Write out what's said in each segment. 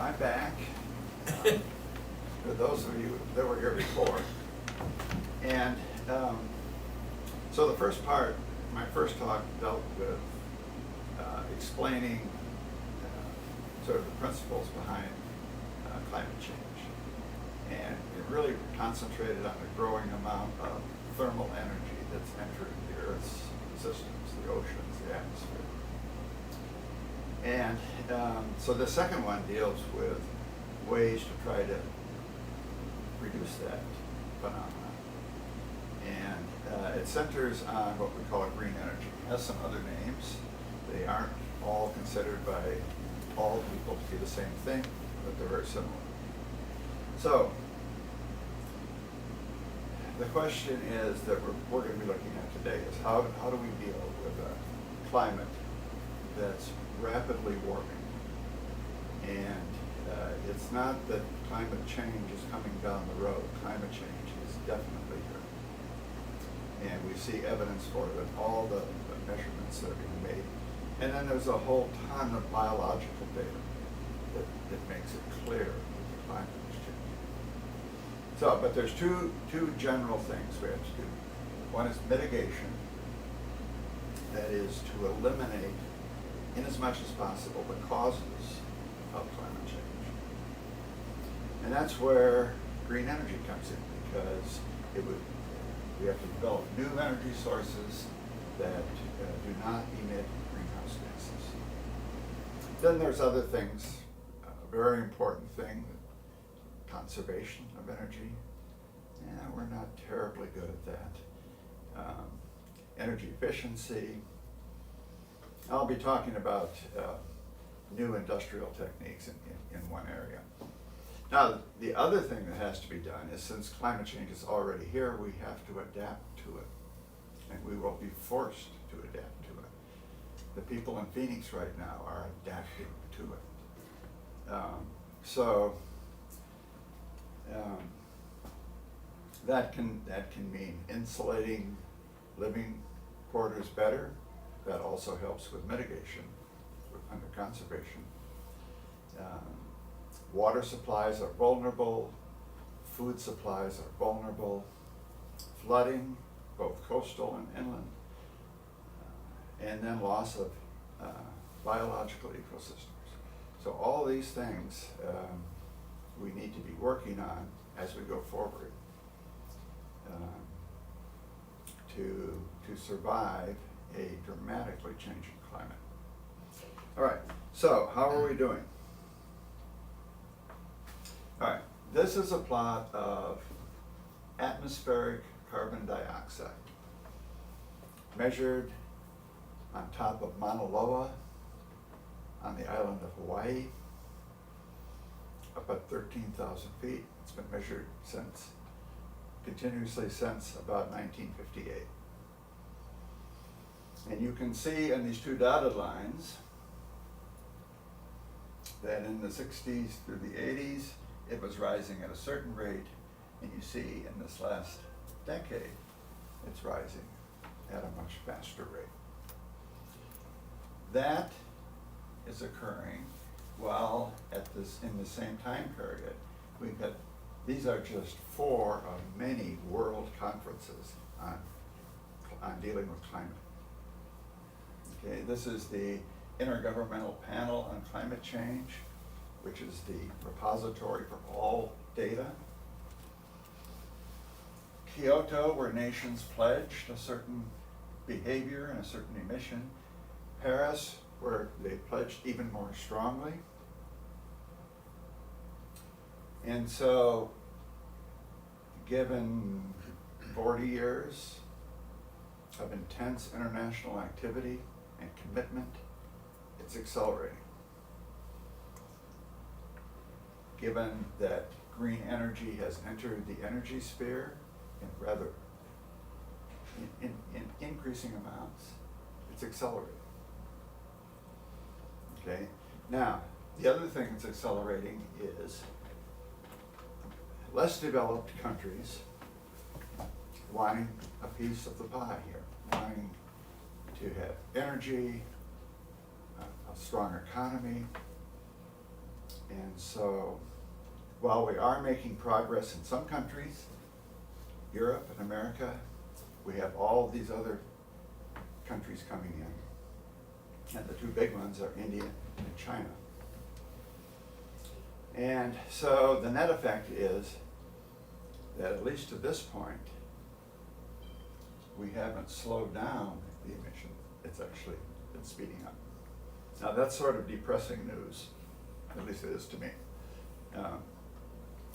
I'm back. For those of you that were here before. And so the first part, my first talk dealt with explaining sort of the principles behind climate change. And it really concentrated on the growing amount of thermal energy that's entered the Earth's systems, the oceans, the atmosphere. And so the second one deals with ways to try to reduce that phenomenon. And it centers on what we call green energy. It has some other names. They aren't all considered by all people to be the same thing, but they're very similar. So the question is that we're going to be looking at today is how do we deal with a climate that's rapidly warming? And it's not that climate change is coming down the road. Climate change is definitely here. And we see evidence for it in all the measurements that are being made. And then there's a whole ton of biological data that makes it clear that the climate is changing. So, but there's two general things we have to do. One is mitigation. That is to eliminate, in as much as possible, the causes of climate change. And that's where green energy comes in, because we have to develop new energy sources that do not emit greenhouse gases. Then there's other things. A very important thing, conservation of energy. Yeah, we're not terribly good at that. Energy efficiency. I'll be talking about new industrial techniques in one area. Now, the other thing that has to be done is, since climate change is already here, we have to adapt to it. And we will be forced to adapt to it. The people in Phoenix right now are adapting to it. That can mean insulating living quarters better. That also helps with mitigation under conservation. Water supplies are vulnerable. Food supplies are vulnerable. Flooding, both coastal and inland. And then loss of biological ecosystems. So all these things we need to be working on as we go forward to survive a dramatically changing climate. All right, so how are we doing? All right, this is a plot of atmospheric carbon dioxide measured on top of Mauna Loa on the island of Hawaii, up at 13,000 feet. It's been measured continuously since about 1958. And you can see in these two dotted lines that in the 60s through the 80s, it was rising at a certain rate, and you see in this last decade, it's rising at a much faster rate. That is occurring while in the same time period, these are just 4 of many world conferences on dealing with climate. Okay, this is the Intergovernmental Panel on Climate Change, which is the repository for all data. Kyoto, where nations pledged a certain behavior and a certain emission. Paris, where they pledged even more strongly. And so, given 40 years of intense international activity and commitment, it's accelerating. Given that green energy has entered the energy sphere in increasing amounts, it's accelerating. Okay. Now, the other thing that's accelerating is less developed countries wanting a piece of the pie here, wanting to have energy, a strong economy, And so, while we are making progress in some countries, Europe and America, we have all these other countries coming in. And the two big ones are India and China. And so the net effect is that at least to this point, we haven't slowed down the emission. It's actually been speeding up. Now that's sort of depressing news, at least it is to me.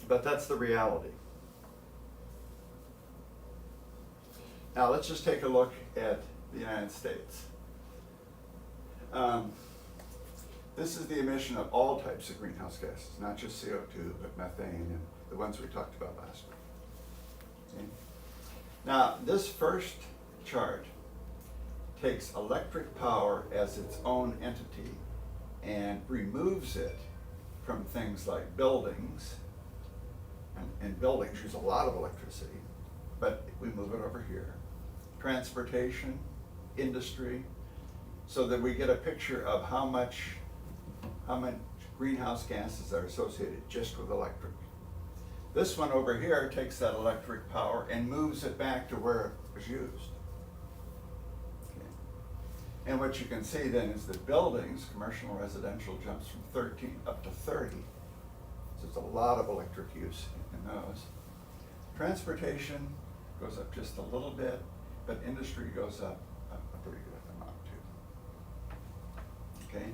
But that's the reality. Now let's just take a look at the United States. This is the emission of all types of greenhouse gases, not just CO2, but methane and the ones we talked about last week. Okay? Now, this first chart takes electric power as its own entity and removes it from things like buildings, and buildings use a lot of electricity, but we move it over here. Transportation, industry, so that we get a picture of how much greenhouse gases are associated just with electric. This one over here takes that electric power and moves it back to where it was used. Okay. And what you can see then is that buildings, commercial and residential, jumps from 13 up to 30. So it's a lot of electric use in those. Transportation goes up just a little bit, but industry goes up a pretty good amount too. Okay?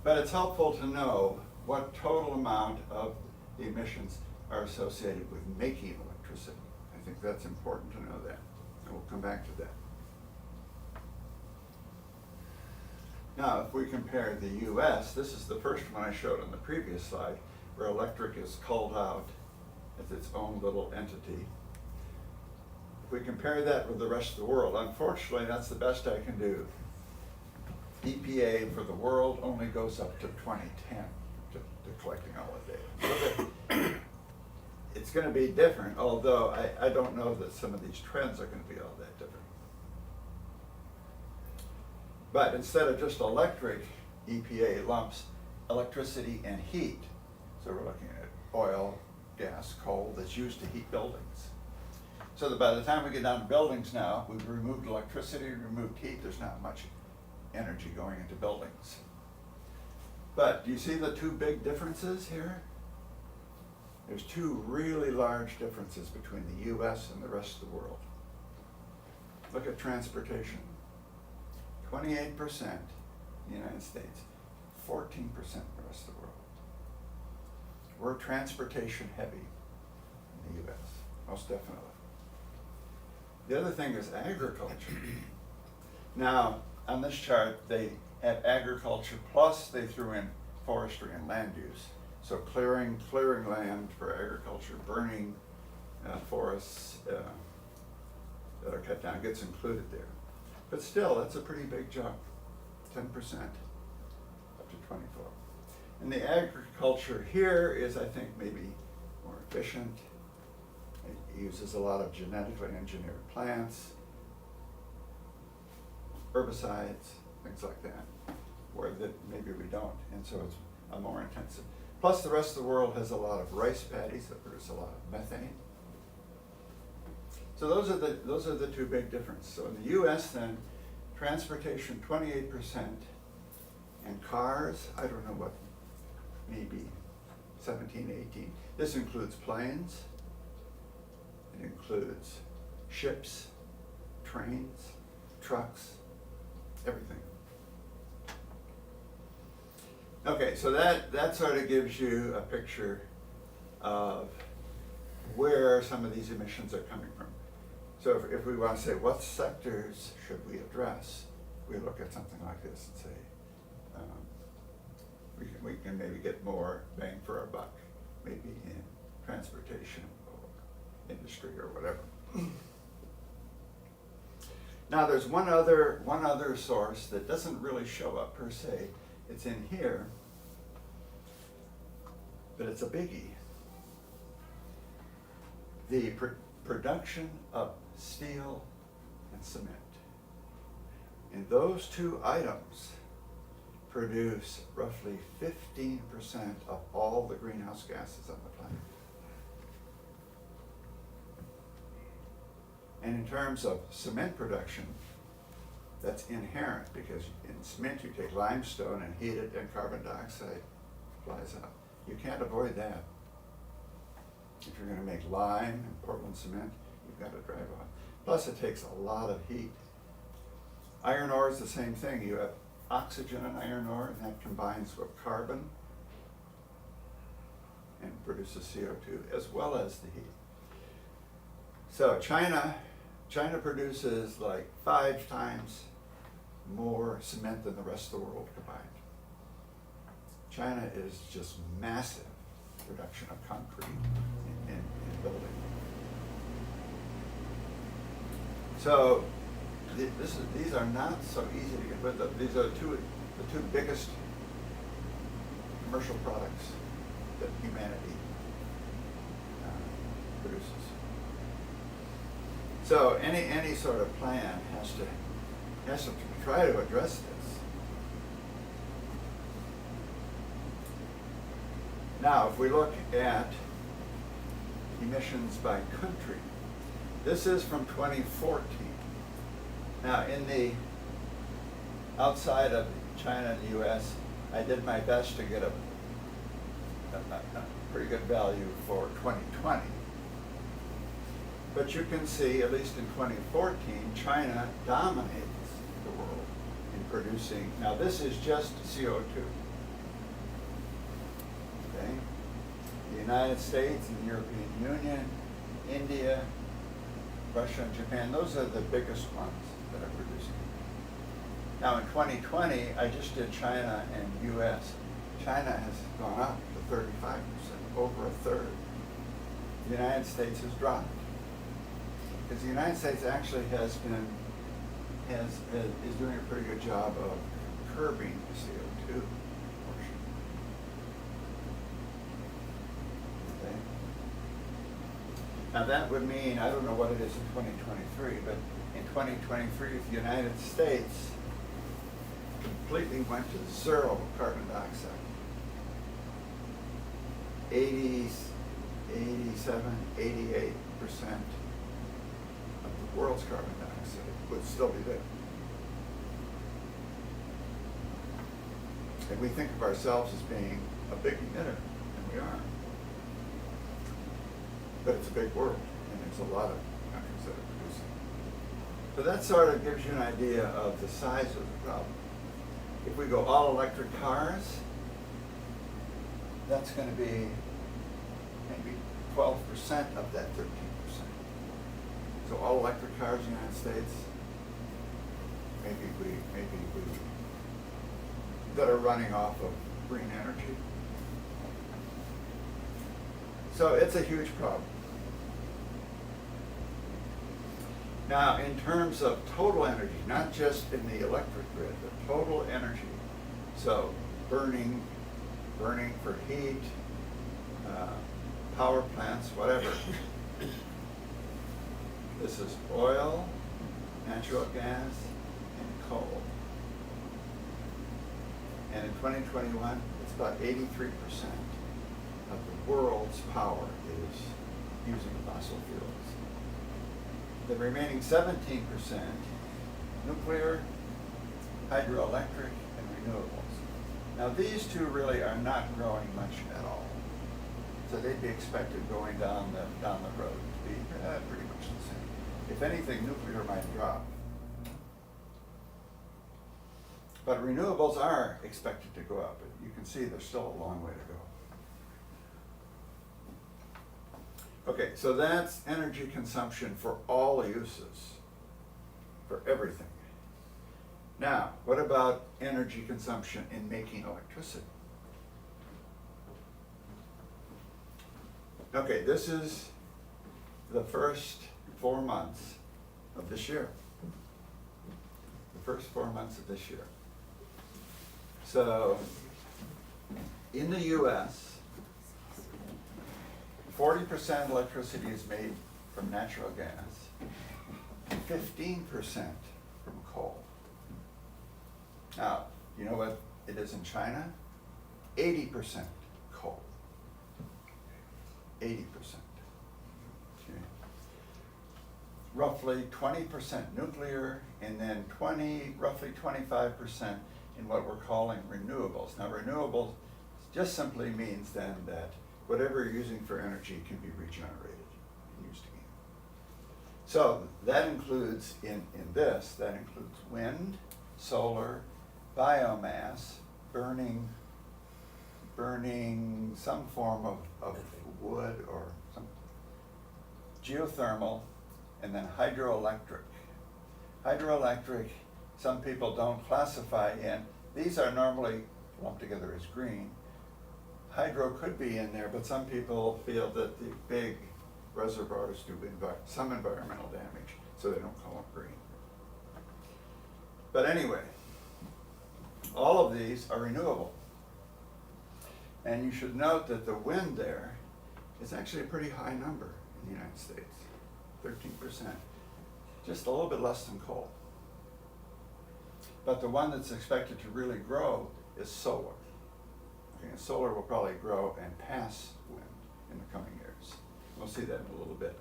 But it's helpful to know what total amount of the emissions are associated with making electricity. I think that's important to know that, and we'll come back to that. Now, if we compare the US, this is the first one I showed on the previous slide, where electric is culled out as its own little entity. If we compare that with the rest of the world, unfortunately, that's the best I can do. EPA for the world only goes up to 2010 to collecting all the data. So it's going to be different, although I don't know that some of these trends are going to be all that different. But instead of just electric, EPA lumps electricity and heat. So we're looking at oil, gas, coal that's used to heat buildings. So that by the time we get down to buildings now, we've removed electricity, removed heat, there's not much energy going into buildings. But do you see the two big differences here? There's two really large differences between the US and the rest of the world. Look at transportation. 28% in the United States, 14% in the rest of the world. We're transportation heavy in the US, most definitely. The other thing is agriculture. Now, on this chart, they have agriculture plus they threw in forestry and land use. So clearing land for agriculture, burning forests that are cut down gets included there. But still, that's a pretty big jump, 10% up to 24. And the agriculture here is, I think, maybe more efficient. It uses a lot of genetically engineered plants, herbicides, things like that, where that maybe we don't, and so it's a more intensive. Plus, the rest of the world has a lot of rice paddies that produce a lot of methane. So those are the two big differences. So in the U.S. then, transportation 28%, and cars, I don't know what, maybe 17, 18. This includes planes. It includes ships, trains, trucks, everything. Okay, so that sort of gives you a picture of where some of these emissions are coming from. So if we want to say what sectors should we address, we look at something like this and say, we can maybe get more bang for our buck, maybe in transportation or industry or whatever. Now there's one other source that doesn't really show up per se. It's in here, but it's a biggie. The production of steel and cement. And those two items produce roughly 15% of all the greenhouse gases on the planet. And in terms of cement production, that's inherent, because in cement you take limestone and heat it and carbon dioxide flies out. You can't avoid that. If you're going to make lime and Portland cement, you've got to drive off. Plus it takes a lot of heat. Iron ore is the same thing. You have oxygen in iron ore, and that combines with carbon and produces CO2 as well as the heat. So China produces like 5 times more cement than the rest of the world combined. China is just massive production of concrete in building. So these are not so easy to get rid of. These are the two biggest commercial products that humanity produces. So any sort of plan has to try to address this. Now, if we look at emissions by country, this is from 2014. Now, outside of China and the US, I did my best to get a pretty good value for 2020. But you can see, at least in 2014, China dominates the world in producing. Now, this is just CO2. Okay? The United States and the European Union, India, Russia and Japan, those are the biggest ones that are producing. Now in 2020, I just did China and US. China has gone up to 35%, over a third. The United States has dropped. Because the United States actually is doing a pretty good job of curbing the CO2 portion. Okay. Now that would mean, I don't know what it is in 2023, but in 2023, if the United States completely went to zero carbon dioxide, 87, 88% of the world's carbon dioxide would still be there. And we think of ourselves as being a big emitter, and we are. But it's a big world, and there's a lot of countries that are producing. So that sort of gives you an idea of the size of the problem. If we go all electric cars, that's going to be maybe 12% of that 13%. So all electric cars in the United States, maybe we that are running off of green energy. So it's a huge problem. Now, in terms of total energy, not just in the electric grid, but total energy, so burning for heat, power plants, whatever. This is oil, natural gas, and coal. And in 2021, it's about 83% of the world's power is using fossil fuels. The remaining 17%, nuclear, hydroelectric, and renewables. Now these two really are not growing much at all. So they'd be expected going down the road to be pretty much the same. If anything, nuclear might drop. But renewables are expected to go up. You can see there's still a long way to go. Okay, so that's energy consumption for all uses, for everything. Now, what about energy consumption in making electricity? Okay, this is the first 4 months of this year. The first 4 months of this year. So, in the US, 40% of electricity is made from natural gas, 15% from coal. Now, you know what it is in China, 80% coal. 80%. Okay. Roughly 20% nuclear, and then roughly 25% in what we're calling renewables. Now, renewables just simply means then that whatever you're using for energy can be regenerated and used again. So that includes, that includes wind, solar, biomass, burning some form of wood or some geothermal, and then hydroelectric. Hydroelectric, some people don't classify in. These are normally lumped together as green. Hydro could be in there, but some people feel that the big reservoirs do some environmental damage, so they don't call them green. But anyway, all of these are renewable. And you should note that the wind there is actually a pretty high number in the United States, 13%, just a little bit less than coal. But the one that's expected to really grow is solar. Okay, and solar will probably grow and pass wind in the coming years. We'll see that in a little bit.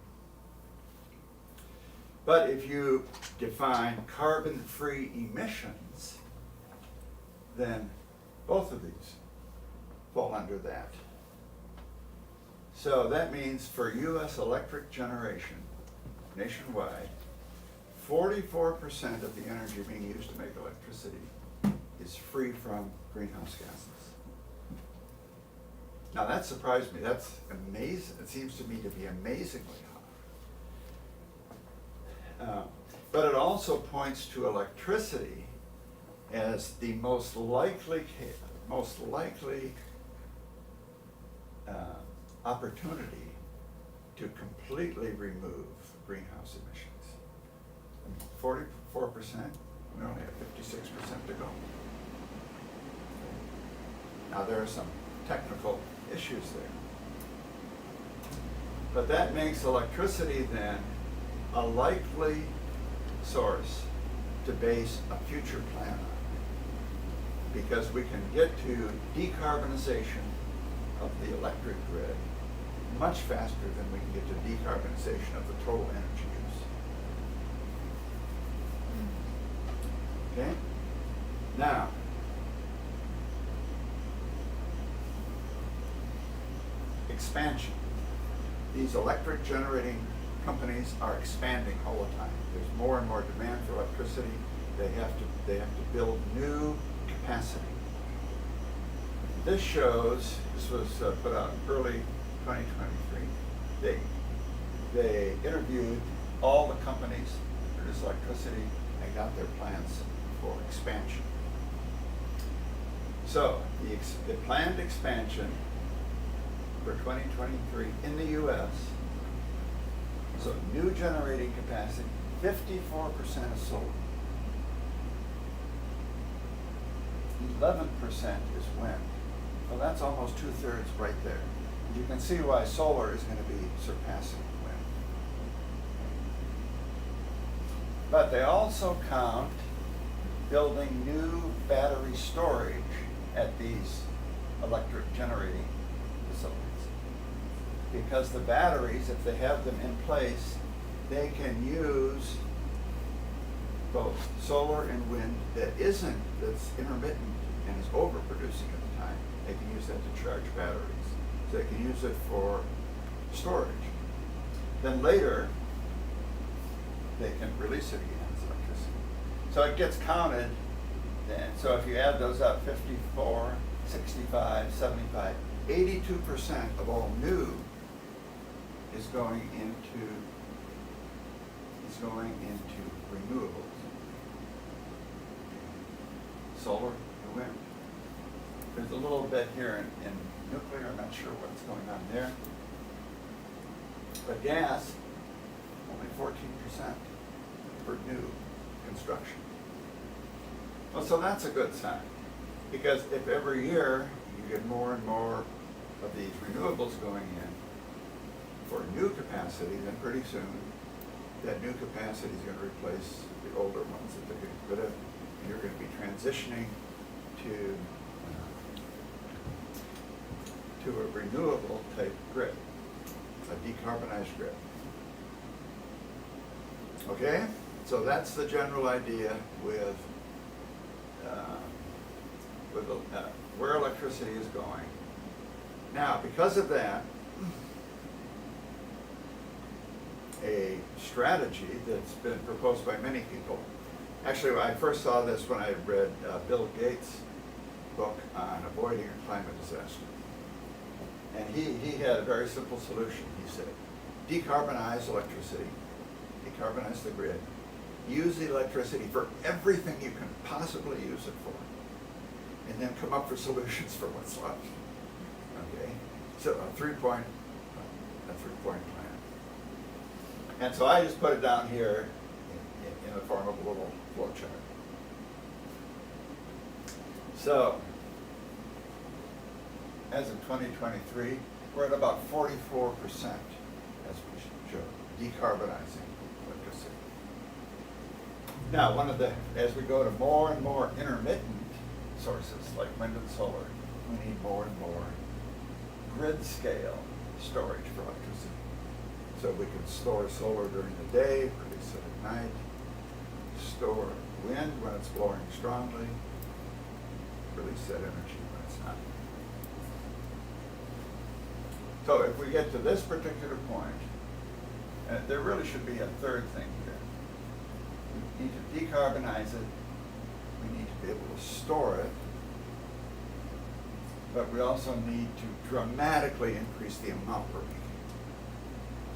But if you define carbon-free emissions, then both of these fall under that. So that means for U.S. electric generation nationwide, 44% of the energy being used to make electricity is free from greenhouse gases. Now that surprised me. That's amazing. It seems to me to be amazingly high. But it also points to electricity as the most likely opportunity to completely remove greenhouse emissions. 44%, we only have 56% to go. Now there are some technical issues there. But that makes electricity then a likely source to base a future plan on, because we can get to decarbonization of the electric grid much faster than we can get to decarbonization of the total energy use. Okay? Now, expansion. These electric generating companies are expanding all the time. There's more and more demand for electricity. They have to build new capacity. This was put out in early 2023. They interviewed all the companies that produce electricity and got their plans for expansion. So the planned expansion for 2023 in the U.S., so new generating capacity, 54% is solar. 11% is wind. Well, that's almost 2/3 right there. You can see why solar is going to be surpassing wind. But they also count building new battery storage at these electric generating facilities. Because the batteries, if they have them in place, they can use both solar and wind that's intermittent and is overproducing at the time. They can use that to charge batteries. So they can use it for storage. Then later, they can release it again as electricity. So it gets counted then. So if you add those up, 54, 65, 75, 82% of all new is going into renewables. Solar and wind. There's a little bit here in nuclear. I'm not sure what's going on there. But gas, only 14% for new construction. Well, so that's a good sign, because if every year you get more and more of these renewables going in for new capacity, then pretty soon that new capacity is going to replace the older ones that they're getting rid of, and you're going to be transitioning to a renewable type grid, a decarbonized grid. Okay, so that's the general idea with where electricity is going. Now, because of that, a strategy that's been proposed by many people. Actually, I first saw this when I read Bill Gates' book on avoiding a climate disaster. And he had a very simple solution. He said, decarbonize electricity, decarbonize the grid, use the electricity for everything you can possibly use it for, and then come up with solutions for what's left. Okay? So a three-point plan. And so I just put it down here in the form of a little flow chart. So, as of 2023, we're at about 44%, as we showed, decarbonizing electricity. Now, as we go to more and more intermittent sources, like wind and solar, we need more and more grid scale storage for electricity. So we can store solar during the day, produce it at night, store wind when it's blowing strongly, release that energy when it's not. So if we get to this particular point, there really should be a third thing here. We need to decarbonize it, we need to be able to store it, but we also need to dramatically increase the amount we're making.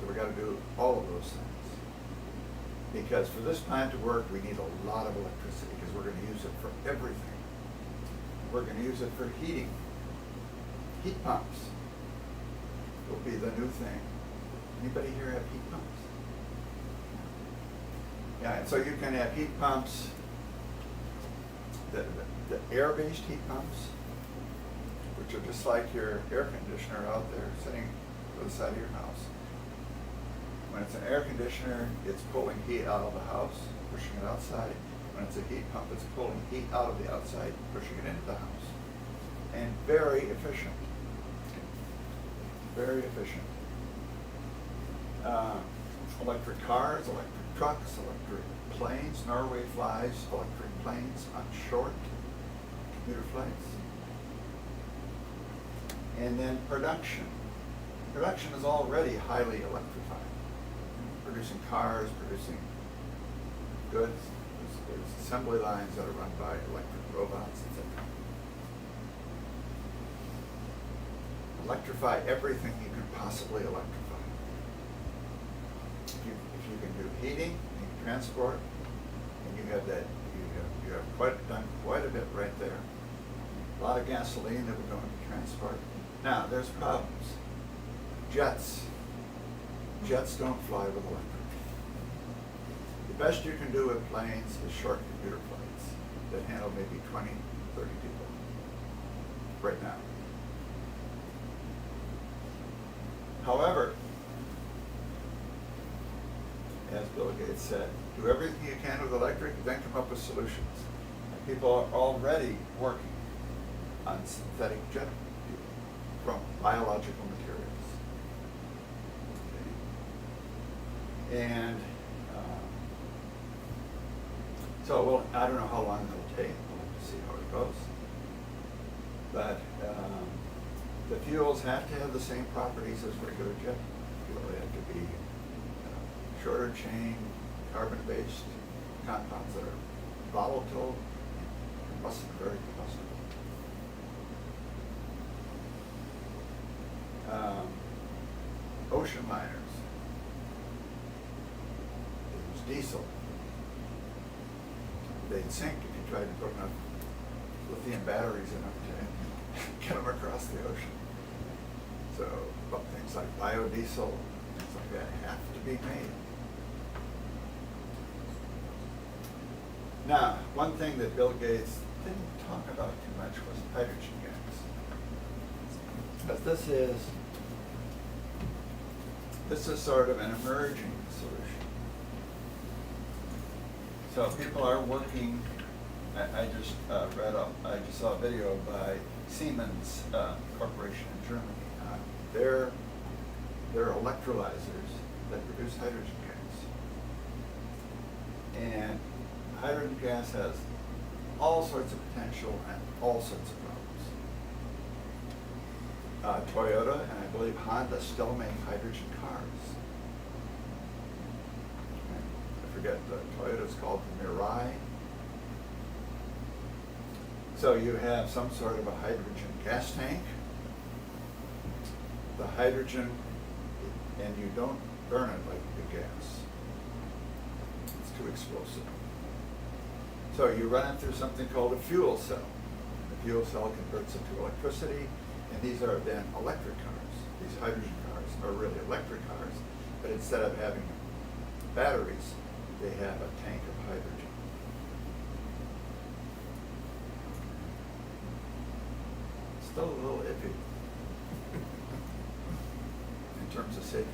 So we got to do all of those things. Because for this plant to work, we need a lot of electricity because we're going to use it for everything. We're going to use it for heating. Heat pumps will be the new thing. Anybody here have heat pumps? Yeah, and so you can have heat pumps, the air-based heat pumps, which are just like your air conditioner out there sitting to the side of your house. When it's an air conditioner, it's pulling heat out of the house, pushing it outside. When it's a heat pump, it's pulling heat out of the outside, pushing it into the house. And very efficient. Very efficient. Electric cars, electric trucks, electric planes. Norway flies electric planes on short commuter flights. And then production. Production is already highly electrified. Producing cars, producing goods. There's assembly lines that are run by electric robots, etc. Electrify everything you can possibly electrify. If you can do heating, you can transport, and you have that, you have done quite a bit right there. A lot of gasoline that would go into transport. Now, there's problems. Jets don't fly with electric. The best you can do with planes is short commuter flights that handle maybe 20, 30 people right now. However, as Bill Gates said, do everything you can with electric, then come up with solutions. And people are already working on synthetic jet fuel from biological materials. And so I don't know how long it'll take. We'll have to see how it goes. But the fuels have to have the same properties as regular jet fuel. They have to be shorter chain, carbon-based compounds that are volatile and very combustible. Ocean liners. Diesel. They'd sink if you tried to put enough lithium batteries in them to get them across the ocean. So things like biodiesel, things like that have to be made. Now, one thing that Bill Gates didn't talk about too much was hydrogen gas. Because this is sort of an emerging solution. So people are working I just saw a video by Siemens Corporation in Germany. Their electrolyzers that produce hydrogen gas. And hydrogen gas has all sorts of potential and all sorts of problems. Toyota and I believe Honda still make hydrogen cars. I forget, Toyota's called the Mirai. So you have some sort of a hydrogen gas tank. The hydrogen, and you don't burn it like the gas. It's too explosive. So you run it through something called a fuel cell. The fuel cell converts it to electricity, and these are then electric cars. These hydrogen cars are really electric cars, but instead of having batteries, they have a tank of hydrogen. Still a little iffy in terms of safety.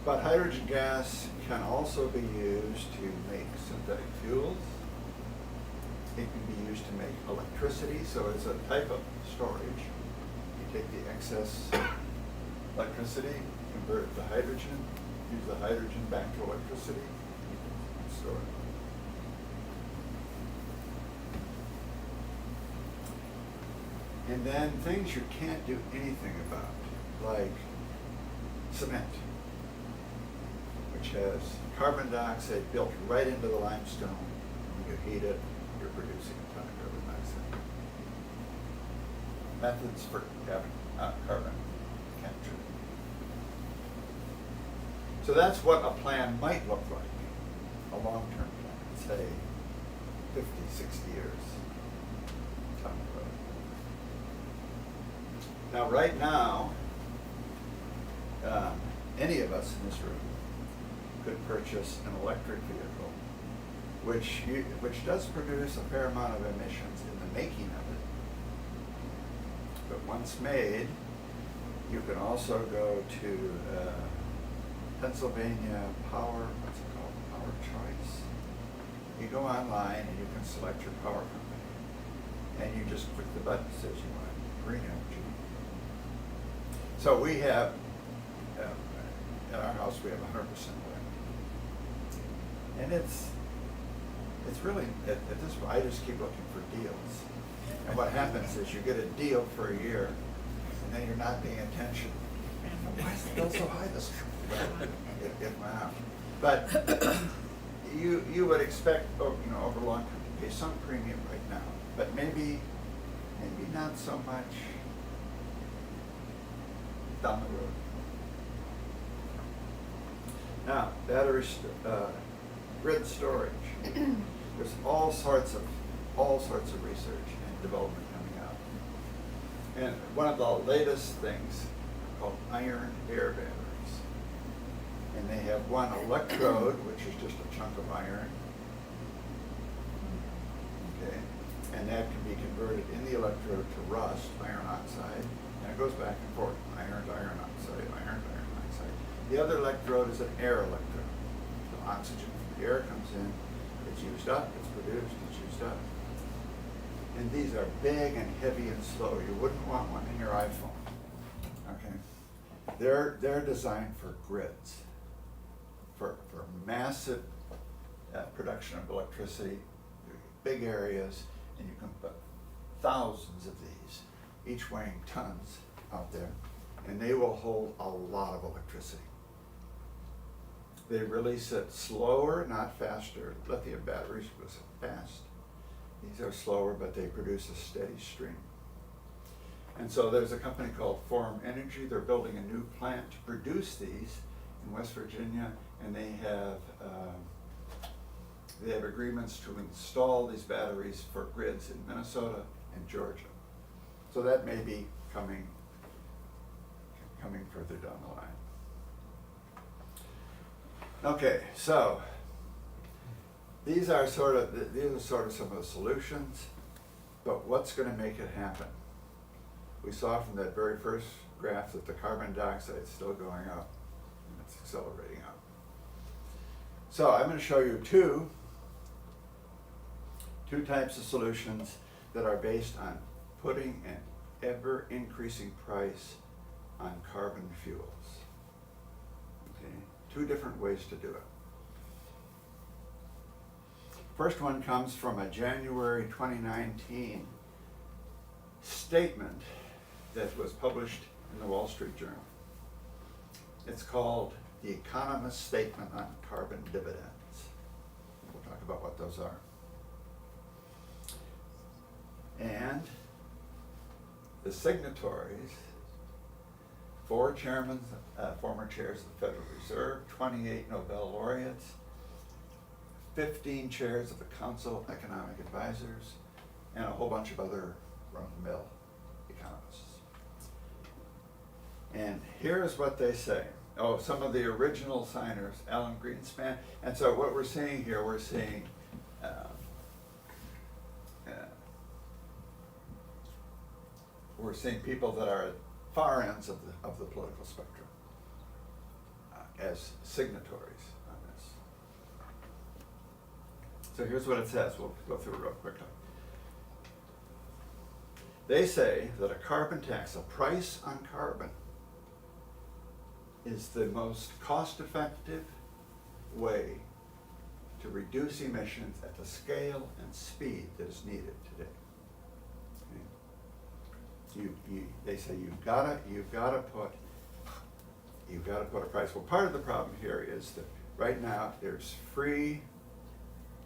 But hydrogen gas can also be used to make synthetic fuels. It can be used to make electricity, so it's a type of storage. You take the excess electricity, convert it to hydrogen, use the hydrogen back to electricity, and store it. And then things you can't do anything about, like cement, which has carbon dioxide built right into the limestone. When you heat it, you're producing a ton of carbon dioxide. Methods for carbon capture. So that's what a plan might look like, a long-term plan, say 50, 60 years down the road. Now, right now, any of us in this room could purchase an electric vehicle, which does produce a fair amount of emissions in the making of it. But once made, you can also go to Pennsylvania Power, what's it called, Power Choice. You go online and you can select your power company, and you just click the button that says you want green energy. So we have, in our house, we have 100% wind. And it's really, at this point, I just keep looking for deals. And what happens is you get a deal for a year, and then you're not paying attention. Why is the bill so high this year? Well, it went out. But you would expect, over long term to pay some premium right now, but maybe not so much down the road. Now, grid storage. There's all sorts of research and development coming out. And one of the latest things called iron air batteries. And they have one electrode, which is just a chunk of iron. Okay. And that can be converted in the electrode to rust, iron oxide. And it goes back and forth, iron to iron oxide, iron to iron oxide. The other electrode is an air electrode. So oxygen from the air comes in, it's used up, it's produced, it's used up. And these are big and heavy and slow. You wouldn't want one in your iPhone. Okay? They're designed for grids, for massive production of electricity, big areas, and you can put thousands of these, each weighing tons out there, and they will hold a lot of electricity. They release it slower, not faster. Lithium batteries go so fast. These are slower, but they produce a steady stream. And so there's a company called Forum Energy. They're building a new plant to produce these in West Virginia, and they have agreements to install these batteries for grids in Minnesota and Georgia. So that may be coming further down the line. Okay, so these are sort of some of the solutions, but what's going to make it happen? We saw from that very first graph that the carbon dioxide is still going up, and it's accelerating up. So I'm going to show you two types of solutions that are based on putting an ever-increasing price on carbon fuels. Okay, two different ways to do it. First one comes from a January 2019 statement that was published in the Wall Street Journal. It's called the Economist Statement on Carbon Dividends. We'll talk about what those are. And the signatories, 4 chairmen, former chairs of the Federal Reserve, 28 Nobel laureates, 15 chairs of the Council of Economic Advisors, and a whole bunch of other run-of-the-mill economists. And here's what they say. Oh, some of the original signers, Alan Greenspan. And so what we're seeing here, we're seeing people that are at far ends of the political spectrum as signatories on this. So here's what it says. We'll go through it real quickly. They say that a carbon tax, a price on carbon, is the most cost-effective way to reduce emissions at the scale and speed that is needed today. Okay. They say you've got to put a price. Well, part of the problem here is that right now there's free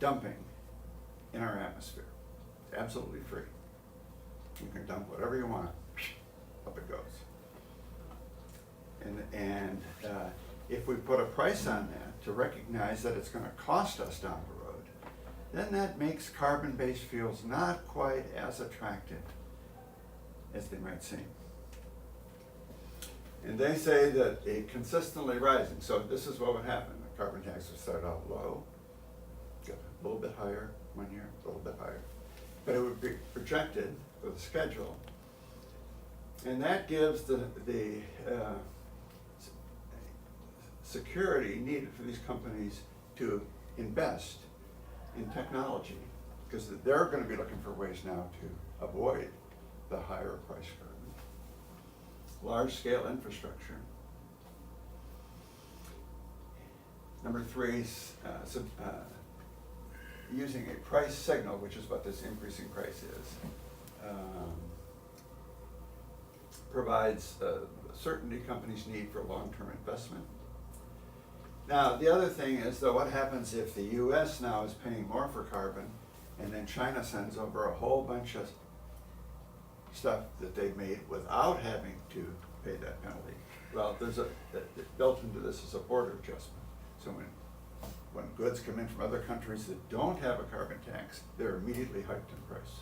dumping in our atmosphere. It's absolutely free. You can dump whatever you want, up it goes. And if we put a price on that to recognize that it's going to cost us down the road, then that makes carbon-based fuels not quite as attractive as they might seem. And they say that it consistently rising. So this is what would happen. The carbon tax would start out low, get a little bit higher one year, a little bit higher. But it would be projected with a schedule. And that gives the security needed for these companies to invest in technology, because they're going to be looking for ways now to avoid the higher price carbon. Large-scale infrastructure. Number 3, using a price signal, which is what this increasing price is, provides certainty companies need for long-term investment. Now, the other thing is, though, what happens if the U.S. now is paying more for carbon, and then China sends over a whole bunch of stuff that they've made without having to pay that penalty? Well, built into this is a border adjustment. So when goods come in from other countries that don't have a carbon tax, they're immediately hiked in price.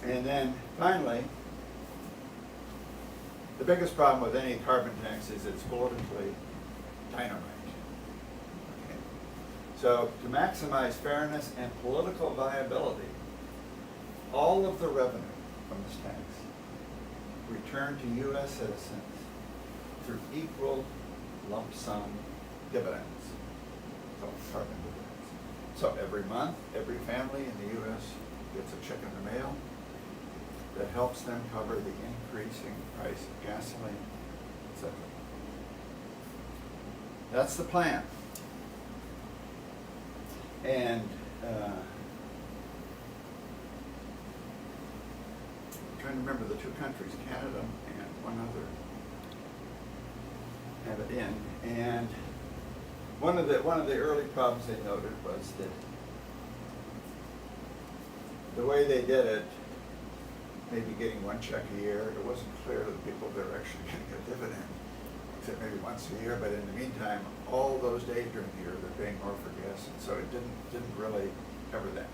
And then finally, the biggest problem with any carbon tax is it's politically dynamite. Okay. So to maximize fairness and political viability, all of the revenue from this tax returned to U.S. citizens through equal lump sum dividends, called carbon dividends. So every month, every family in the U.S. gets a check in the mail that helps them cover the increasing price of gasoline, etc. That's the plan. And I'm trying to remember the 2 countries, Canada and one other, have it in. And one of the early problems they noted was that the way they did it, maybe getting 1 check a year, it wasn't clear to the people they're actually getting a dividend, except maybe once a year. But in the meantime, all those days during the year, they're paying more for gas, and so it didn't really cover that.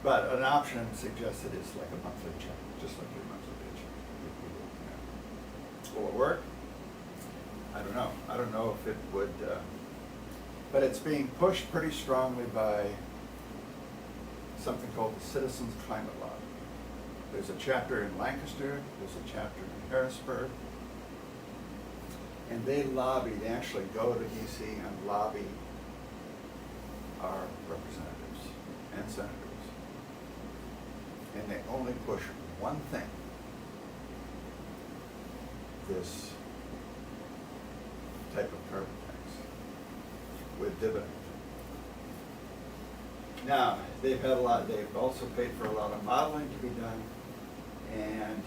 But an option suggested it's like a monthly check, just like your monthly paycheck. Will it work? I don't know. I don't know if it would, but it's being pushed pretty strongly by something called the Citizens Climate Law. There's a chapter in Lancaster, there's a chapter in Harrisburg, And they actually go to DC and lobby our representatives and senators. And they only push one thing: this type of carbon tax with dividend. Now, they've also paid for a lot of modeling to be done, and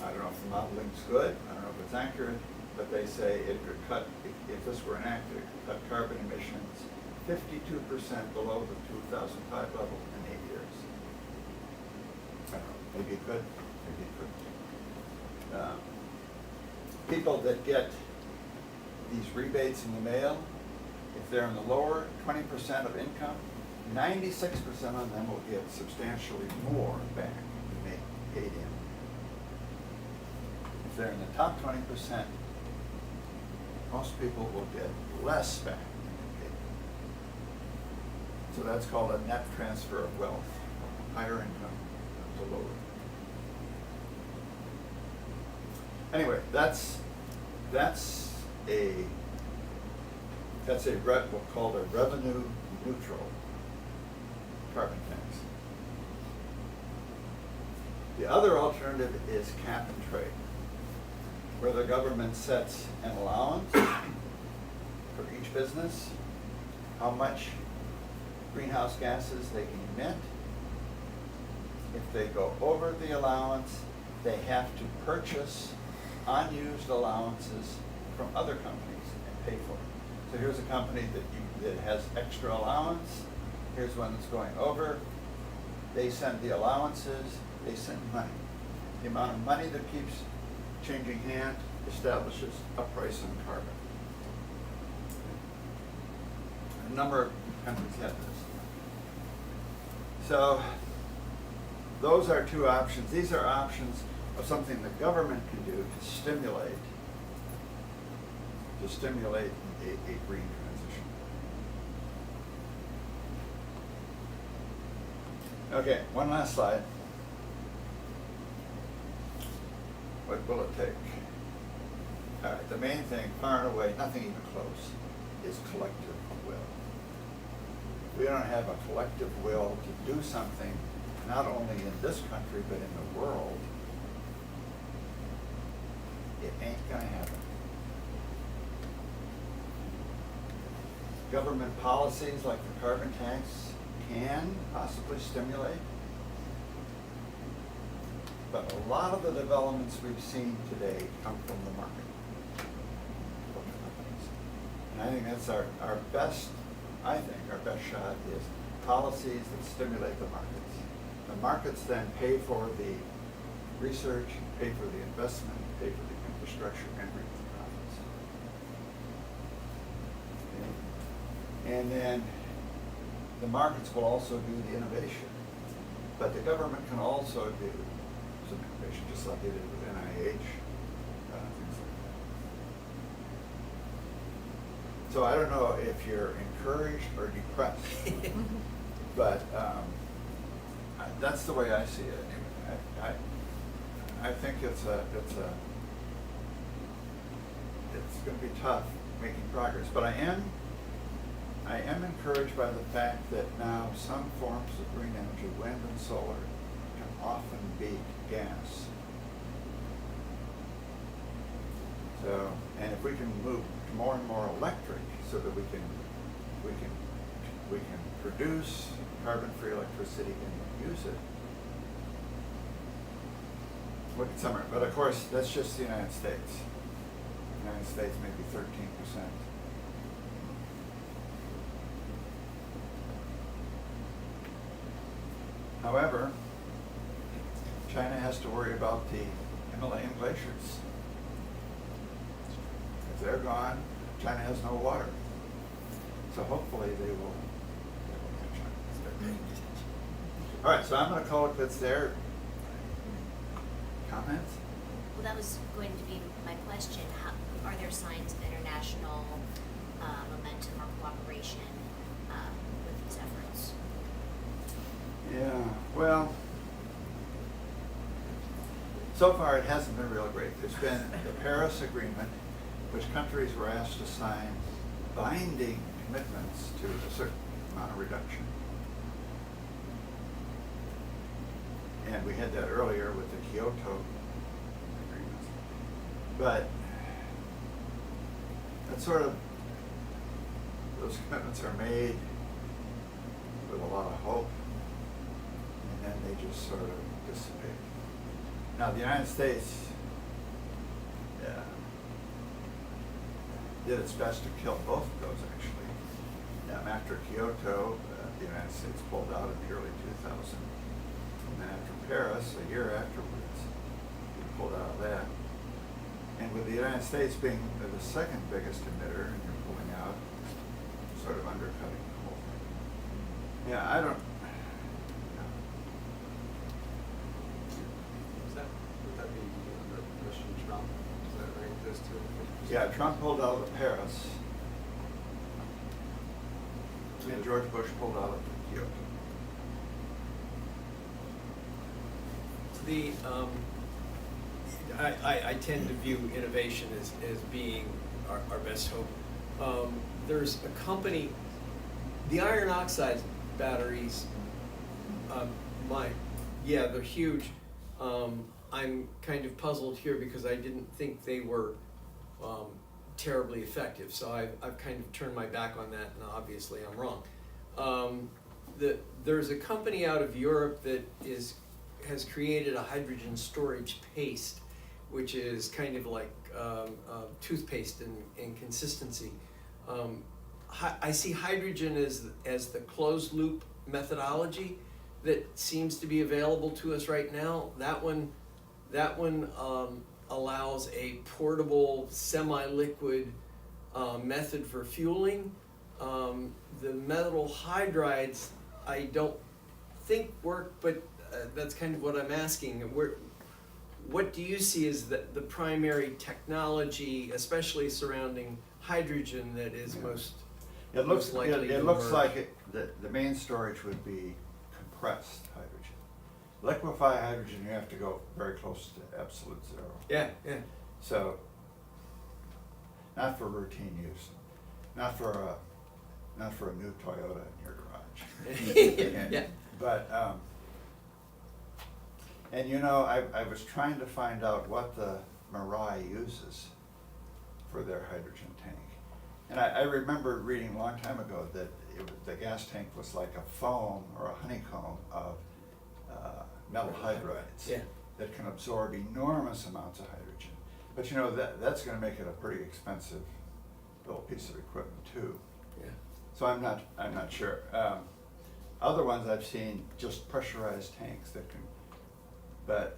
I don't know if the modeling's good, I don't know if it's accurate, but they say it could cut, if this were enacted, it could cut carbon emissions 52% below the 2005 level in 8 years. I don't know, maybe it could, maybe it couldn't. People that get these rebates in the mail, if they're in the lower 20% of income, 96% of them will get substantially more back than they paid in. If they're in the top 20%, most people will get less back than they paid in. So that's called a net transfer of wealth, higher income to lower. Anyway, that's what's called a revenue neutral carbon tax. The other alternative is cap and trade, where the government sets an allowance for each business, how much greenhouse gases they can emit. If they go over the allowance, they have to purchase unused allowances from other companies and pay for it. So here's a company that has extra allowance. Here's one that's going over. They send the allowances, they send money. The amount of money that keeps changing hand establishes a price on carbon. A number of countries have this. So those are two options. These are options of something the government can do to stimulate a green transition. Okay, one last slide. What will it take? All right, the main thing, far and away, nothing even close, is collective will. We don't have a collective will to do something, not only in this country, but in the world. It ain't gonna happen. Government policies like the carbon tax can possibly stimulate, but a lot of the developments we've seen today come from the market. And I think that's our best shot is policies that stimulate the markets. The markets then pay for the research, pay for the investment, pay for the infrastructure, and reap the profits. And then the markets will also do the innovation. But the government can also do some innovation, just like they did with NIH, things like that. So I don't know if you're encouraged or depressed, but that's the way I see it. I think it's going to be tough making progress, but I am encouraged by the fact that now some forms of green energy, wind and solar, can often beat gas. So, and if we can move to more and more electric, so that we can produce carbon-free electricity and use it. Look at summer, but of course that's just the United States. The United States maybe 13%. However, China has to worry about the Himalayan glaciers. If they're gone, China has no water. So hopefully they will catch on. All right, so I'm going to call it quits there. Comments? Well, that was going to be my question. Are there signs of international momentum or cooperation with these efforts? Yeah, well, So far, it hasn't been real great. There's been the Paris Agreement, which countries were asked to sign binding commitments to a certain amount of reduction. And we had that earlier with the Kyoto agreements. But that's sort of, those commitments are made with a lot of hope, and then they just sort of dissipate. Now, the United States did its best to kill both of those, actually. After Kyoto, the United States pulled out in the early 2000s. And then after Paris, a year afterwards, we pulled out of that. And with the United States being the second biggest emitter, and you're pulling out, sort of undercutting the whole thing. Yeah, I don't. Would that be under President Trump? Is that right? Those two? Yeah, Trump pulled out of Paris, and George Bush pulled out of Kyoto. I tend to view innovation as being our best hope. There's a company, the iron oxide batteries, they're huge. I'm kind of puzzled here because I didn't think they were terribly effective, so I've kind of turned my back on that, and obviously I'm wrong. There's a company out of Europe that has created a hydrogen storage paste, which is kind of like toothpaste in consistency. I see hydrogen as the closed loop methodology that seems to be available to us right now. That one allows a portable semi-liquid method for fueling. The metal hydrides I don't think work, but that's kind of what I'm asking. What do you see as the primary technology, especially surrounding hydrogen, that is most likely to It looks emerge? like the main storage would be compressed hydrogen. Liquefy hydrogen, you have to go very close to absolute zero. Yeah. So, not for routine use, not for a new Toyota in your garage. Yeah. But and you know, I was trying to find out what the Mirai uses for their hydrogen tank, and I remember reading a long time ago that the gas tank was like a foam or a honeycomb of metal hydrides that can absorb enormous amounts of hydrogen. But you know, that's going to make it a pretty expensive little piece of equipment too. Yeah. So I'm not sure. Other ones I've seen just pressurized tanks that can, but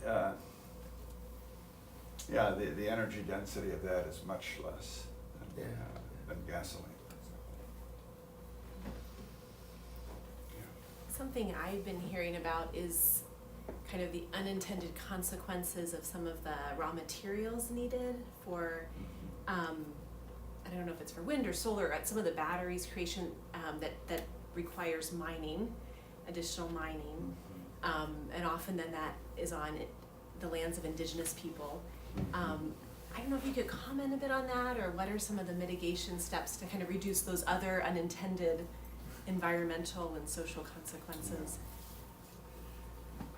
the energy density of that is much less than gasoline. Something I've been hearing about is kind of the unintended consequences of some of the raw materials needed for, I don't know if it's for wind or solar, some of the batteries creation that requires mining, additional mining, and often then that is on the lands of indigenous people. I don't know if you could comment a bit on that, or what are some of the mitigation steps to kind of reduce those other unintended environmental and social consequences?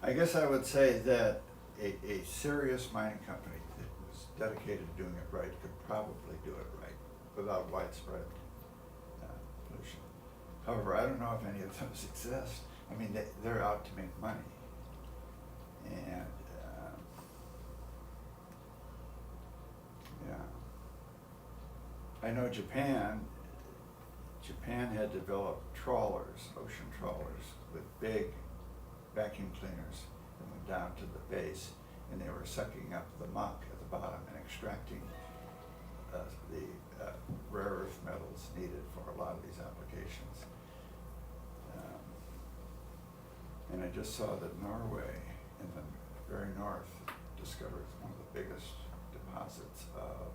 I guess I would say that a serious mining company that was dedicated to doing it right could probably do it right without widespread pollution. However, I don't know if any of those exist. I mean, they're out to make money. And I know Japan had developed trawlers, ocean trawlers, with big vacuum cleaners that went down to the base, and they were sucking up the muck at the bottom and extracting the rare earth metals needed for a lot of these applications. And I just saw that Norway, in the very north, discovered one of the biggest deposits of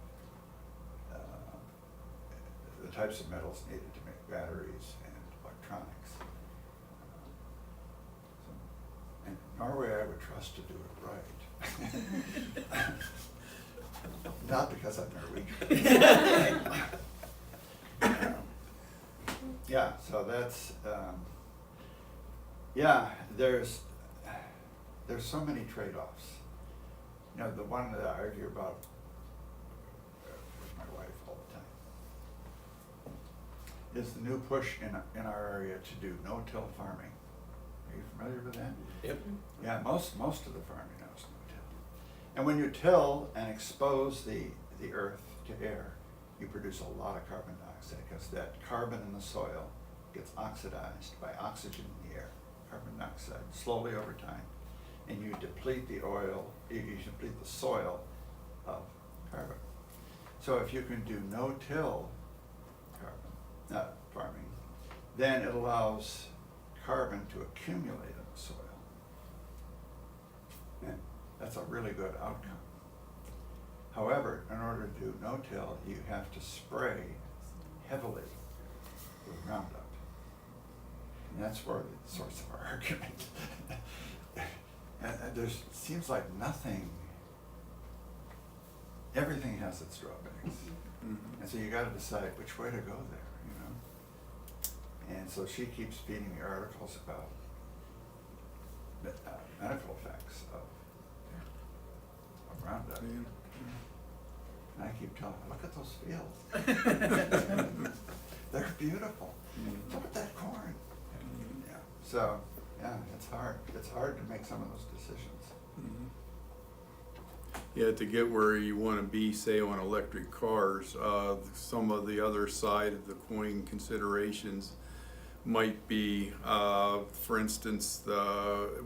the types of metals needed to make batteries and electronics. And Norway I would trust to do it right. Not because I'm Norwegian. Yeah, so that's, yeah, there's so many trade-offs. You know, the one that I argue about with my wife all the time is the new push in our area to do no-till farming. Are you familiar with that? Yep. Yeah, most of the farming now is no-till. And when you till and expose the earth to air, you produce a lot of carbon dioxide, because that carbon in the soil gets oxidized by oxygen in the air, carbon dioxide, slowly over time, and you deplete the deplete the soil of carbon. So if you can do no-till farming, then it allows carbon to accumulate in the soil. And that's a really good outcome. However, in order to do no-till, you have to spray heavily with Roundup. And that's where the source of our argument. And there seems like nothing, everything has its drawbacks. And so you gotta decide which way to go there, you know? And so she keeps feeding me articles about medical effects of Roundup. And I keep telling her, look at those fields. They're beautiful. Look at that corn. Yeah. So, yeah, it's hard. It's hard to make some of those decisions. Yeah, to get where you want to be, say on electric cars, some of the other side of the coin considerations might be, for instance,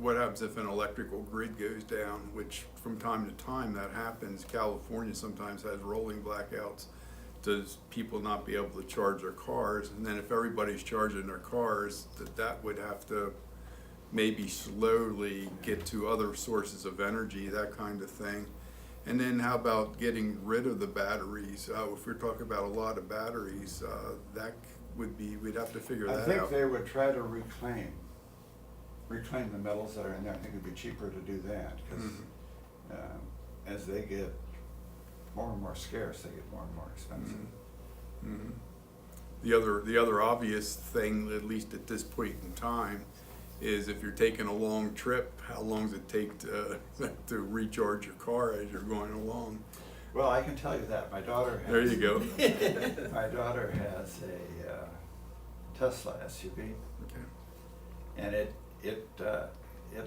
what happens if an electrical grid goes down, which from time to time that happens. California sometimes has rolling blackouts. Does people not be able to charge their cars? And then if everybody's charging their cars, that would have to maybe slowly get to other sources of energy, that kind of thing. And then how about getting rid of the batteries? If we're talking about a lot of batteries, that would be, we'd have to figure that out. I think they would try to reclaim the metals that are in there. I think it'd be cheaper to do that, because as they get more and more scarce, they get more and more expensive. The other obvious thing, at least at this point in time, is if you're taking a long trip, how long does it take to recharge your car as you're going along? Well, I can tell you that. My daughter has... There you go. My daughter has a Tesla SUV, Okay. and it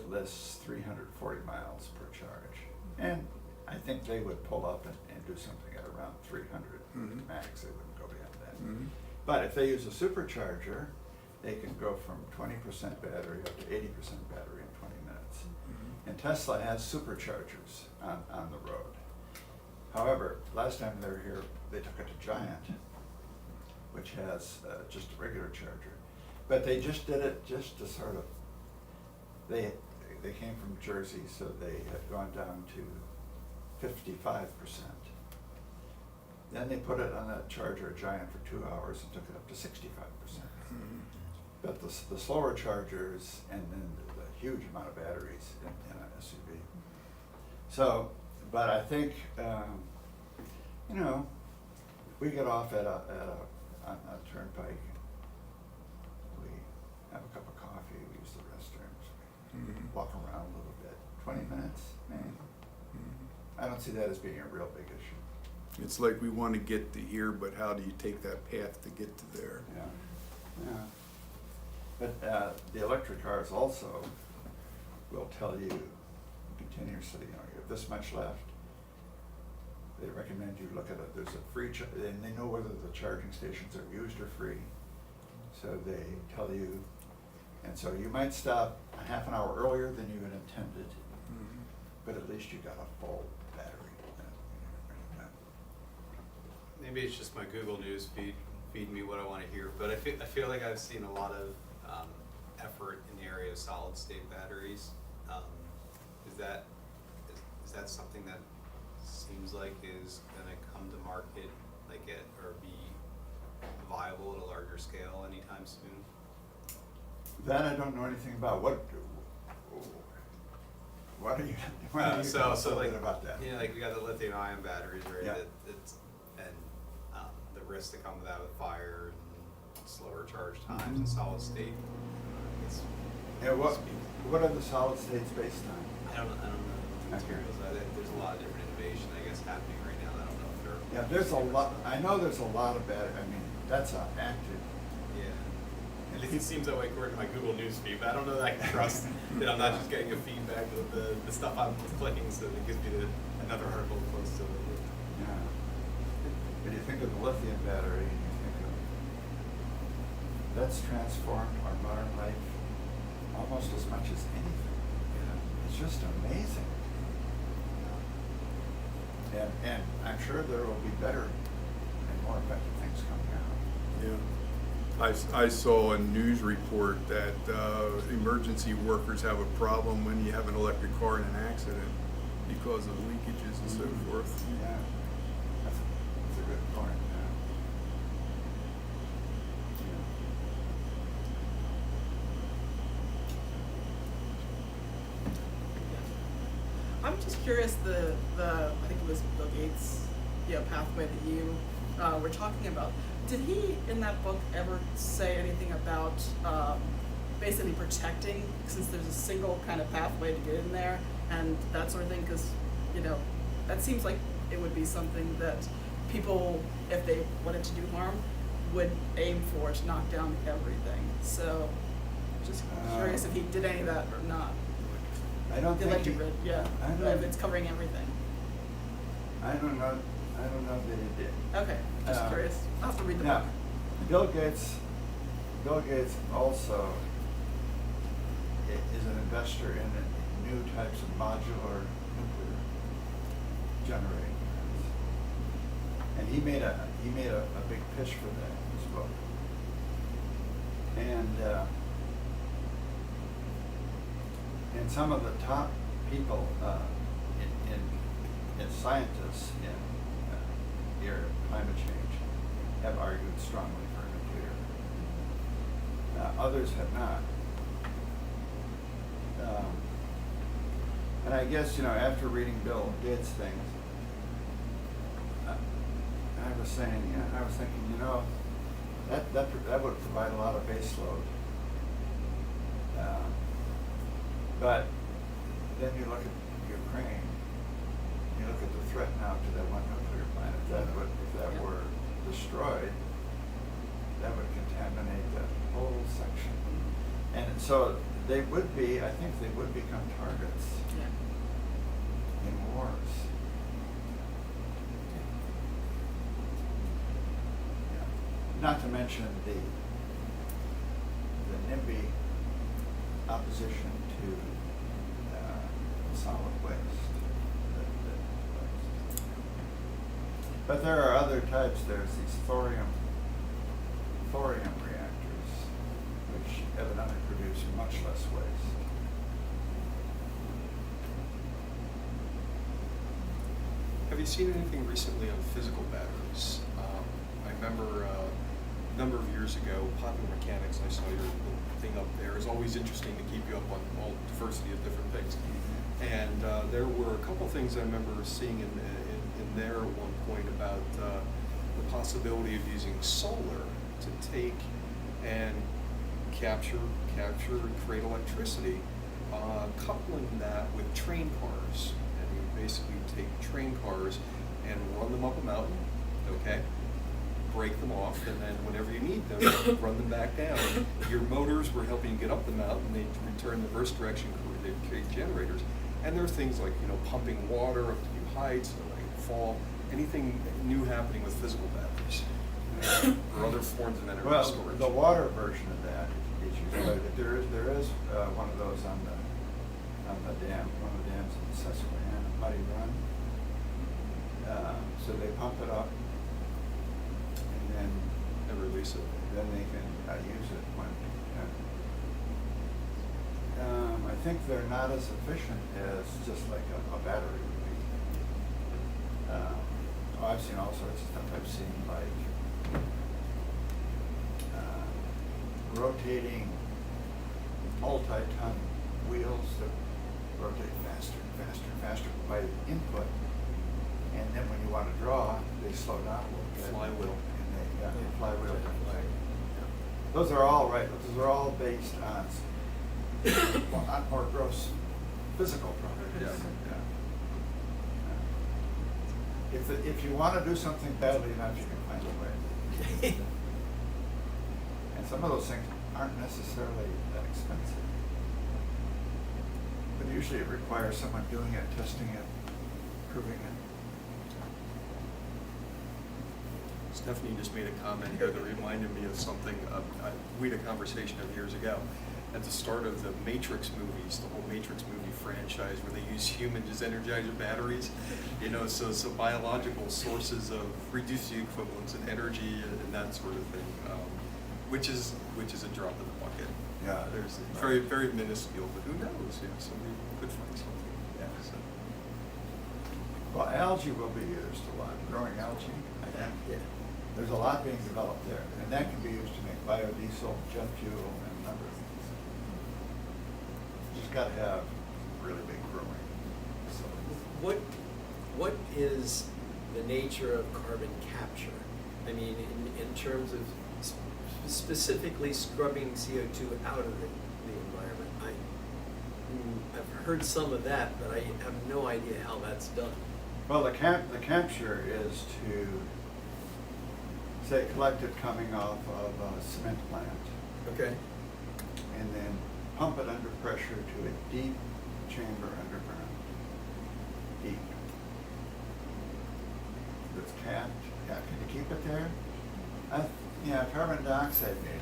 lists 340 miles per charge. And I think they would pull up and do something at around 300 max. They wouldn't go beyond that. But if they use a supercharger, they can go from 20% battery up to 80% battery in 20 minutes. And Tesla has superchargers on the road. However, last time they were here, they took it to Giant, which has just a regular charger. But they just did it just to sort of, they came from Jersey, so they had gone down to 55%. Then they put it on that charger at Giant for 2 hours and took it up to 65%. But the slower chargers, and then the huge amount of batteries in an SUV. So, but I think, you know, we get off on a turnpike, we have a cup of coffee, we use the restrooms, we walk around a little bit. 20 minutes, maybe. I don't see that as being a real big issue. It's like we want to get to here, but how do you take that path to get to there? Yeah. But the electric cars also will tell you continuously, you know, you have this much left. They recommend you look at it. There's a free, and they know whether the charging stations are used or free. So they tell you, and so you might stop a half an hour earlier than you had intended, but at least you got a full battery. Maybe it's just my Google News feed me what I want to hear, but I feel like I've seen a lot of effort in the area of solid state batteries. Is that something that seems like is going to come to market, or be viable at a larger scale anytime soon? That I don't know anything about. why don't you tell us a little like, bit about that? Yeah, like we got the lithium ion batteries, right? Yeah. That it's, and the risks that come with that with fire and slower charge times and solid state. It's, Yeah, what are the solid states based on? I don't know the materials. There's a lot of different innovation, I guess, happening right now. I don't know if they're. Yeah, there's a lot, I know there's a lot of battery, I mean, that's an active. Yeah. At least it seems that way according to my Google News feed, but I don't know that I can trust that I'm not just getting a feedback of the stuff I'm clicking, so that it gives me another article close to it. Yeah. When you think of the lithium battery, and you think of, that's transformed our modern life almost as much as anything. It's just amazing. And I'm sure there will be better and more effective things coming out. Yeah. I saw a news report that emergency workers have a problem when you have an electric car in an accident because of leakages and so forth. Yeah, that's a good point, I'm just curious, the I think it was Bill Gates, pathway that you were talking about. Did he, in that book, ever say anything about basically protecting, since there's a single kind of pathway to get in there and that sort of thing? Because, that seems like it would be something that people, if they wanted to do harm, would aim for, to knock down everything. So, just curious if he did any of that or not. I don't The think electric grid, yeah, I don't- if it's covering everything. I don't know that he did. Okay, just curious. I'll have to read the Now, book. Bill Gates also is an investor in new types of modular nuclear generating units. And he made a big pitch for that in his book. And some of the top people in scientists in the area of climate change have argued strongly for nuclear. Others have not. And I guess, after reading Bill Gates' things, I was thinking, that would provide a lot of base load. But then you look at Ukraine, you look at the threat now to that one nuclear plant. If that were destroyed, that would contaminate that whole section. And so I think they would become targets in wars. Yeah. Not to mention the NIMBY opposition to solid waste. But there are other types. There's these thorium reactors, which evidently produce much less waste. Have you seen anything recently on physical batteries? I remember a number of years ago, Popular Mechanics, I saw your little thing up there. It's always interesting to keep you up on all diversity of different things. And there were a couple things I remember seeing in there at one point about the possibility of using solar to take and capture and create electricity, coupling that with train cars. And you basically take train cars and run them up a mountain, okay? Break them off, and then whenever you need them, run them back down. Your motors were helping you get up the mountain. They return the reverse direction, they create generators. And there are things like, pumping water up to new heights, or like fall, anything new happening with physical batteries, or other forms of energy Well, storage. the water version of that is usually, but there is one of those on the dam, one of the dams in Susquehanna, Muddy Run. So they pump it up, and then release it. Then they can use it when. I think they're not as efficient as just like a battery would be. I've seen all sorts of stuff. I've seen like rotating multi-ton wheels that rotate faster and faster and faster by input. And then when you want to draw, they slow down a little bit. Flywheel. And they, yeah, Yeah. flywheel. Flywheel. Those are all right, those are all based on, well, not more gross physical properties. Yeah. If you want to do something badly enough, you can find a way. And some of those things aren't necessarily that expensive. But usually it requires someone doing it, testing it, proving it. Stephanie just made a comment here that reminded me of something, we had a conversation of years ago. At the start of the Matrix movies, the whole Matrix movie franchise where they use humans as energizer batteries, you know, so biological sources of reduced equivalents in energy and that sort of thing, which is a drop in the bucket. Yeah. There's very, very minuscule, but who knows, you know, somebody could find something. Yeah. So. Well, algae will be used a lot, growing algae. Yeah. There's a lot being developed there, and that can be used to make biodiesel, jet fuel, and a number of things. You just gotta have really big growing facilities. What is the nature of carbon capture? I mean, in terms of specifically scrubbing CO2 out of the environment. I've heard some of that, but I have no idea how that's done. Well, the capture is to, say, collect it coming off of a cement plant, Okay. and then pump it under pressure to a deep chamber underground. Deep. That's capped. Yeah, can you keep it there? Yeah, carbon dioxide maybe.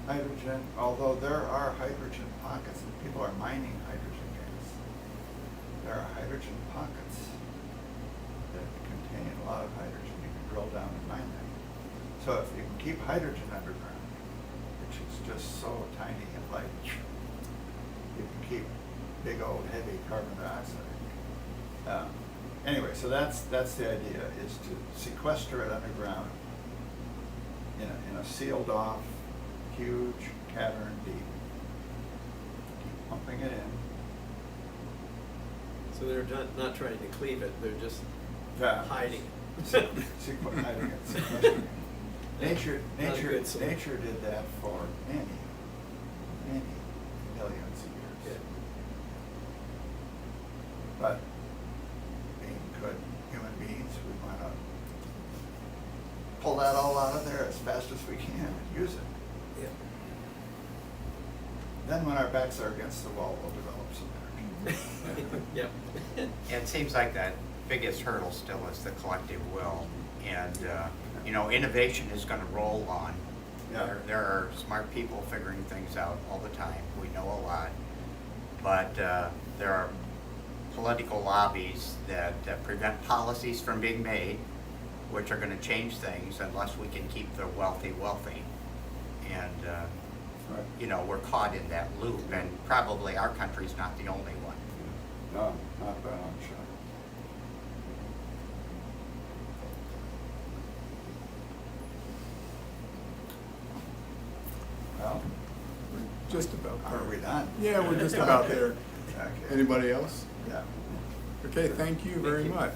Hydrogen, although there are hydrogen pockets, and people are mining hydrogen gas. There are hydrogen pockets that contain a lot of hydrogen. You can drill down and mine them. So if you can keep hydrogen underground, which is just so tiny and light, you can keep big old heavy carbon dioxide. Anyway, so that's the idea, is to sequester it underground in a sealed off, huge cavern deep. Keep pumping it in. So they're not trying to cleave it, they're just Yeah. hiding. Hiding it, sequestering it. Nature did that for many millions of years. Yeah. But being good human beings, we want to pull that all out of there as fast as we can and use it. Yeah. Then when our backs are against the wall, we'll develop some energy. Yep. It seems like that biggest hurdle still is the collective will, and you know, innovation is going to roll on. Yeah. There are smart people figuring things out all the time. We know a lot, but there are political lobbies that prevent policies from being made, which are going to change things unless we can keep the wealthy wealthy. And Right. you know, we're caught in that loop, and probably our country's not the only one. No, not by a long shot. Well, Just about are we there. done? Yeah, we're just about there. Okay. Anybody else? Yeah. Okay, thank you very much.